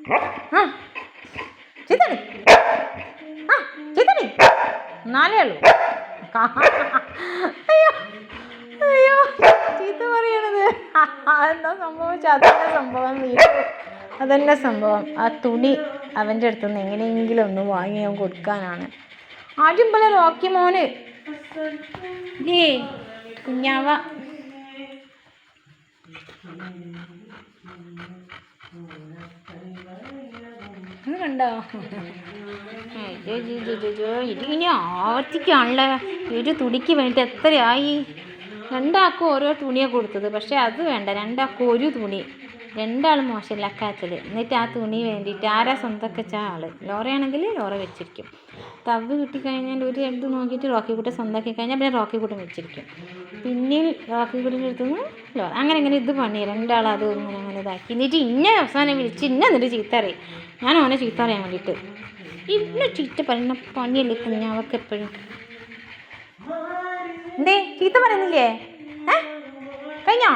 ആ ചീത്തടി, ആ ചീത്തടി, എന്നാലേ ഉള്ളൂ. അയ്യോ അയ്യോ ചീത്ത പറയണത്. അതെന്താ സംഭവിച്ചാൽ അതന്നെ സംഭവം, അതന്നെ സംഭവം. ആ തുണി അവൻ്റെ അടുത്തുനിന്ന് എങ്ങനെയെങ്കിലും ഒന്ന് വാങ്ങി അവൻ കൊടുക്കാനാണ്. ആദ്യം പോലെ റോക്കി മോന് ഏ കുഞ്ഞാവ കണ്ടോ? ഇതിങ്ങനെ ആവർത്തിക്കാണല്ലേ. ഒരു തുണിക്ക് വേണ്ടിയിട്ട് എത്രയായി? രണ്ടാൾക്കും ഓരോ തുണിയാണ് കൊടുത്തത്. പക്ഷേ അത് വേണ്ട, രണ്ടാൾക്കും ഒരു തുണി. രണ്ടാളും മോശമില്ല അക്കാര്യത്തിൽ. എന്നിട്ട് ആ തുണി വേണ്ടിയിട്ട് ആരാ സ്വന്തമൊക്കെ വെച്ച ആൾ? ലോറയാണെങ്കിൽ ലോറ വെച്ചിരിക്കും. തവ് കിട്ടിക്കഴിഞ്ഞാൽ ഒരു രണ്ട് നോക്കിയിട്ട് റോക്കിക്കുട്ടൻ സ്വന്തമാക്കി കഴിഞ്ഞാൽ പിന്നെ റോക്കിക്കുട്ടൻ വെച്ചിരിക്കും. പിന്നെയും റോക്കിക്കുട്ടൻ്റെ അടുത്തുനിന്ന് ലോറ. അങ്ങനെ ഇത് പണി രണ്ടാളും അത് അങ്ങനെ ഇതാക്കി. എന്നിട്ട് ഇന്നെ അവസാനം വിളിച്ച് എന്നിട്ട് ചീത്ത അറിയും. ഞാൻ ഓനെ ചീത്ത അറിയാൻ വേണ്ടിയിട്ട്. ഇന്നെ ചീത്ത പറയുന്ന പണിയല്ലേ കുഞ്ഞാവൊക്കെ എപ്പോഴും. എന്തേ ചീത്ത പറയുന്നില്ലേ? കഴിഞ്ഞോ?